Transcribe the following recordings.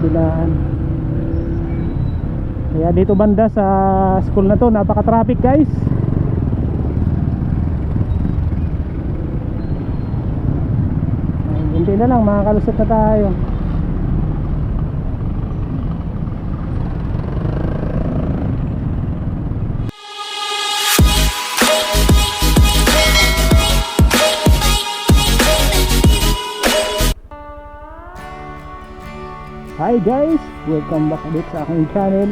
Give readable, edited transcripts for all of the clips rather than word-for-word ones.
kabilaan. Kaya dito banda sa school na to, napaka-traffic guys. Hindi na lang, makakalusot na tayo. Hi guys! Welcome back ulit sa aking channel.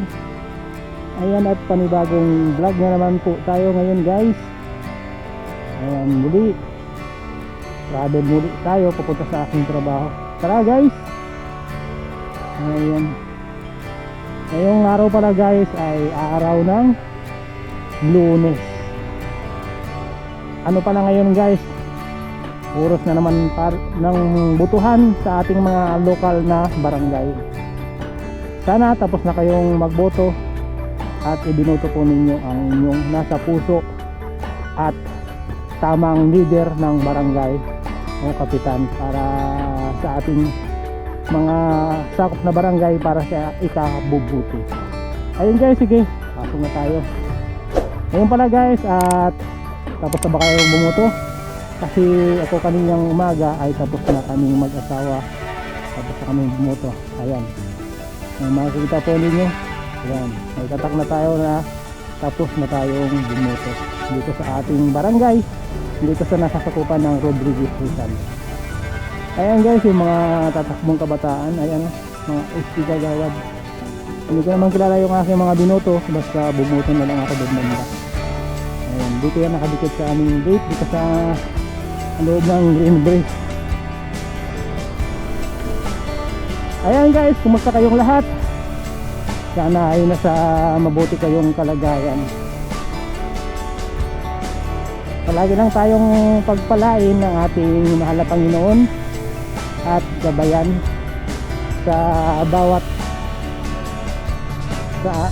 Ayan, at panibagong vlog na naman po tayo ngayon guys. Ayan, muli travel muli tayo papunta sa aking trabaho. Tara guys! Ayan, ngayong araw pala guys ay araw ng Lunes. Ano pala ngayon guys? Oras na naman ng butuhan sa ating mga lokal na barangay. Sana tapos na kayong magboto at ibinuto po ninyo ang inyong nasa puso at tamang leader ng barangay o kapitan para sa ating mga sakop na barangay para sa ikabubuti. Ayun guys, sige, pasok na tayo. Ngayon pala guys, at tapos na ba kayong bumuto? Kasi ako kaninang umaga ay tapos na kaming mag-asawa, tapos na kaming bumuto. Ayan, ang makikita po ninyo, ayan, may tatak na tayo na tapos na tayong bumuto dito sa ating barangay, dito sa nasasakupan ng Rodriguez Rizal. Ayan guys, yung mga tatakbong kabataan, ayan, mga ST Kagawad. Hindi ko naman kilala yung aking mga binoto, basta bumuto na lang ako doon banda. Ayan, dito yan nakadikit sa aming gate, dito sa loob ng Green Bridge. Ayan guys, kumusta kayong lahat? Sana ay nasa mabuti kayong kalagayan. Palagi lang tayong pagpalain ng ating mahal na Panginoon at gabayan sa bawat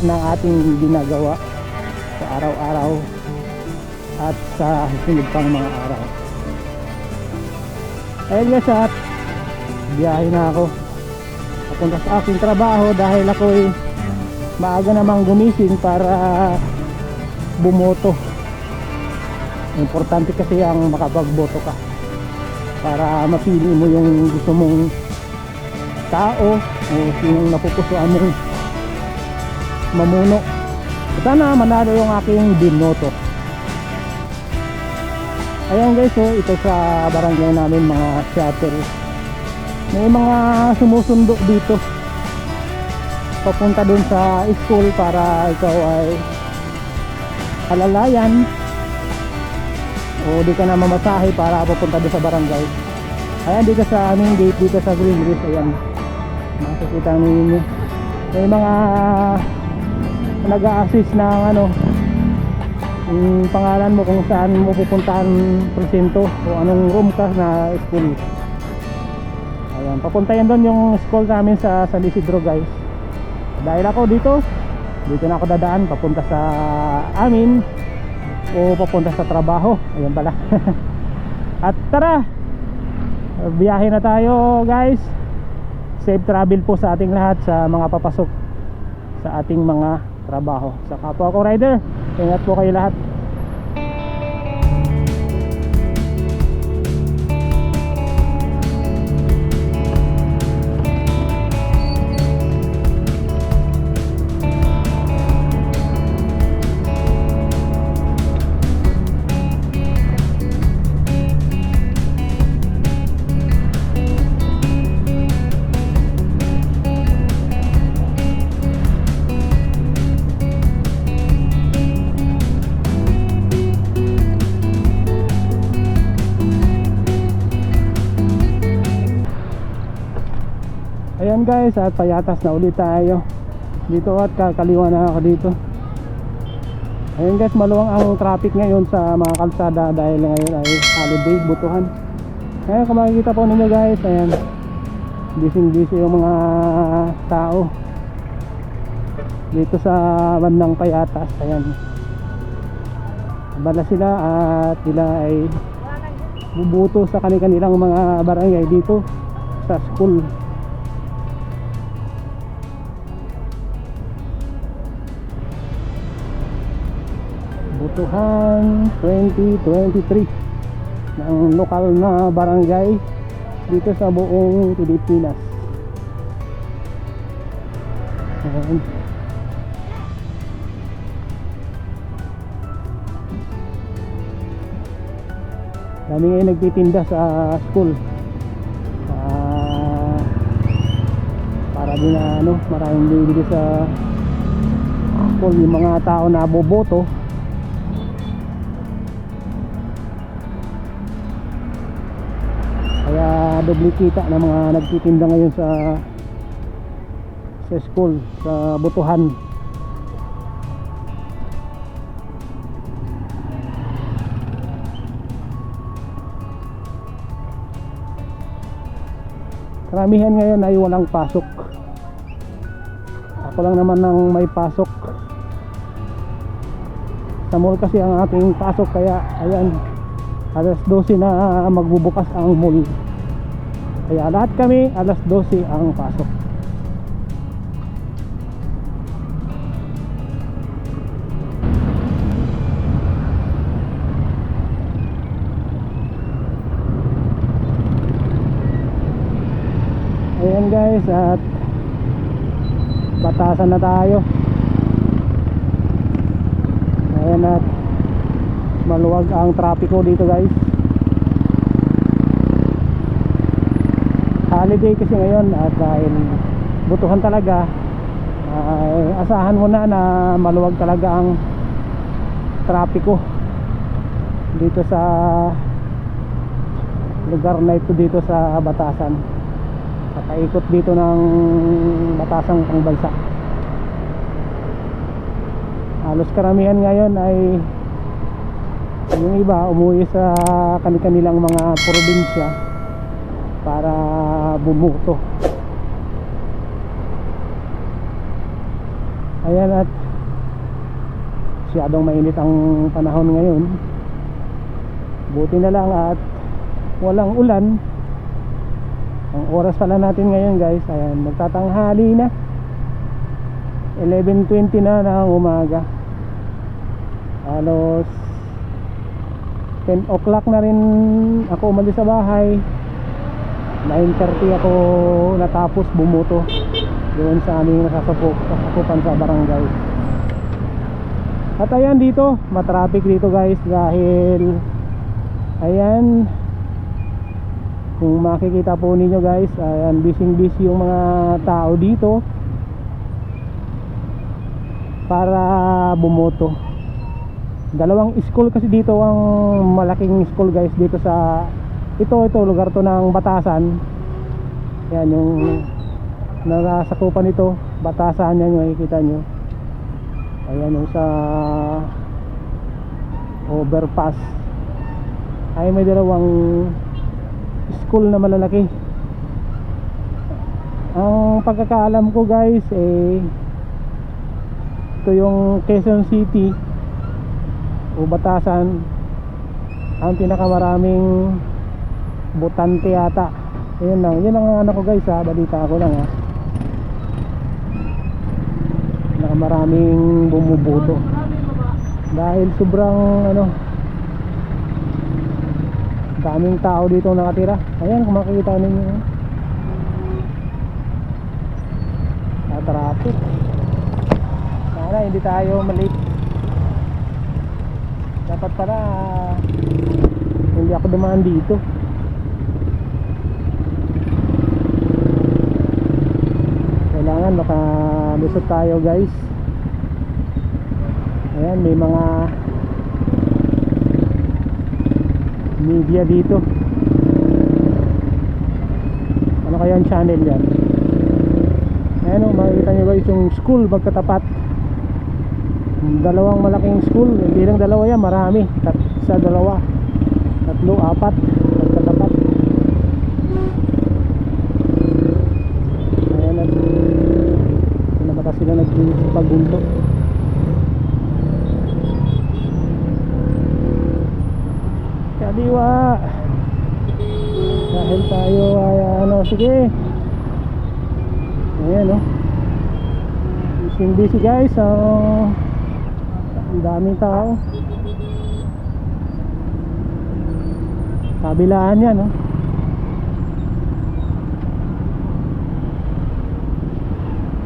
ng ating ginagawa sa araw-araw at sa sunod pang mga araw. Ayun guys, at biyahe na ako papunta sa aking trabaho dahil ako'y maaga namang gumising para bumoto. Importante kasi ang makapagboto ka para mapili mo yung gusto mong tao o sinong napupusuan mong mamuno. Sana manalo yung aking binoto. Ayan guys, so ito sa barangay namin mga shuttle. May mga sumusundo dito papunta dun sa school para ikaw ay alalayan o di ka na mamasahe para papunta dun sa barangay. Ayan, dito sa aming gate, dito sa Green Bridge, ayan, makikita ninyo may mga nag-a-assist ng ano, yung pangalan mo kung saan mo pupuntahan presinto o anong room ka na school. Ayan, papunta yan doon yung school namin sa San Isidro guys. Dahil ako dito na ako dadaan papunta sa amin o papunta sa trabaho. Ayan pala. At tara, biyahe na tayo guys. Safe travel po sa ating lahat, sa mga papasok sa ating mga trabaho. Sa kapwa ko rider, ingat po kayo lahat. Ayan guys, at payatas na ulit tayo dito at kakaliwa na ako dito. Ayan guys, maluwang ang traffic ngayon sa mga kalsada dahil ngayon ay holiday, butuhan. Ayan, kung makikita po ninyo guys, ayan, busy yung mga tao dito sa bandang payatas. Ayan, bala sila at sila ay bubuto sa kanilang mga barangay dito sa school. Butuhan 2023 ng lokal na barangay dito sa buong Pilipinas. Ayan. Dami ngayon nagtitinda sa school para din na maraming bibili sa school yung mga tao na boboto. Kaya doble kita ng mga nagtitinda ngayon sa school, sa Butuhan. Karamihan ngayon ay walang pasok. Ako lang naman ang may pasok. Sa mall kasi ang ating pasok, kaya ayan, alas 12 na magbubukas ang mall. Kaya lahat kami alas 12 ang pasok. Ayan guys, at batasan na tayo. Ayan, at maluwag ang trapiko dito guys. Holiday kasi ngayon, at dahil Butuhan talaga, asahan mo na maluwag talaga ang trapiko dito sa lugar na ito, dito sa Batasan. Nakaikot dito ng Batasang pangbansa. Halos karamihan ngayon ay yung iba umuwi sa kanilang mga probinsya para bumuto. Ayan, at masyadong mainit ang panahon ngayon. Buti na lang at walang ulan. Ang oras pala natin ngayon guys, ayan, magtatanghali na, 11:20 na ng umaga. Halos 10 o'clock na rin ako umalis sa bahay. 9:30 ako natapos bumuto doon sa aming nasasakupan sa barangay. At ayan, dito matraffic dito guys, dahil ayan, kung makikita po ninyo guys, ayan, busy yung mga tao dito para bumoto. Dalawang school kasi dito, ang malaking school guys dito sa ito lugar to ng Batasan. Ayan, yung nasakupan nito, Batasan, yan yung makikita nyo. Ayan, yung sa overpass ay may dalawang school na malalaki. Ang pagkakaalam ko guys, ito yung Quezon City o Batasan ang pinakamaraming botante yata. Yun ang ano ko guys, balita ko lang pinakamaraming bumuboto dahil sobrang daming tao dito nakatira. Ayan, kung makikita ninyo sa traffic. Sana hindi tayo malate. Dapat pala hindi ako dumaan dito. Kailangan makalusot tayo guys. Ayan, may mga media dito. Ano kaya ang channel yan? Ayan, makikita nyo guys yung school magkatapat. Dalawang malaking school, hindi lang dalawa yan, marami. Sa dalawa, tatlo, apat magkatapat. Ayan, at nabata sila nagpagbunto. Kaliwa dahil tayo ay sige. Ayan busy guys, ang daming tao. kabilaan yan, no?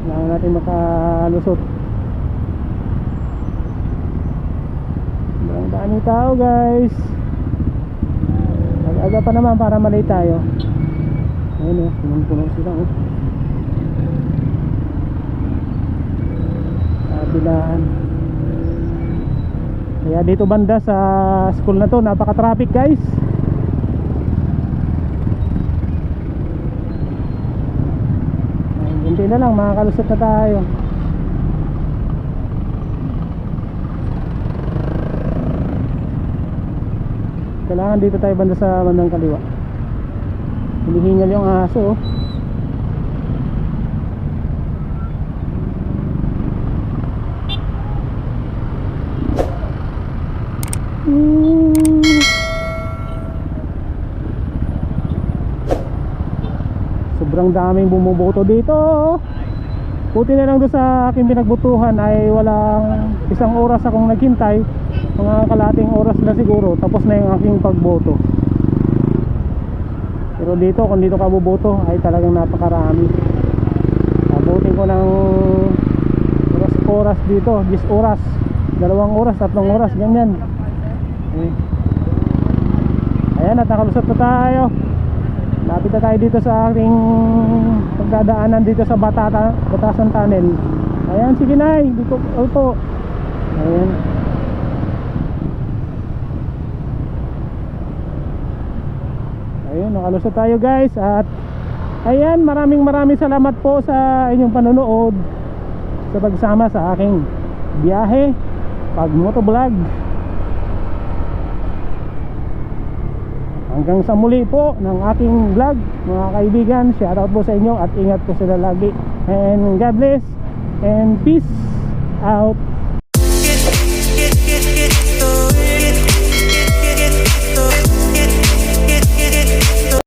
Kailangan natin makalusot. Ang daming tao, guys. Aga pa naman para malay tayo. Ayun, oh, punong-puno sila, oh. Kabilaan. Kaya dito banda sa school na to, napaka-traffic, guys. Hindi na lang, makakalusot na tayo. Kailangan dito tayo banda sa bandang kaliwa. Hinihingal yung aso, oh. Sobrang daming bumuboto dito. Buti na lang doon sa aking pinagbutuhan ay walang isang oras akong naghintay. Mga kalating oras na siguro, tapos na yung aking pagboto. Pero dito, kung dito ka buboto ay talagang napakarami. Abutin ko ng oras dito, 10 oras, 2 oras, 3 oras, ganyan. Ayan, at nakalusot na tayo. Lapit na tayo dito sa aking pagdadaanan dito sa Batasan Tunnel. Ayan, sige nay, dito po. Ayan. Ayun, nakalusot tayo, guys. At ayan, maraming salamat po sa inyong panonood, sa pagsama sa aking biyahe pag motovlog. Hanggang sa muli po ng aking vlog, mga kaibigan. Shoutout po sa inyo at ingat po sila lagi. And God bless and peace out.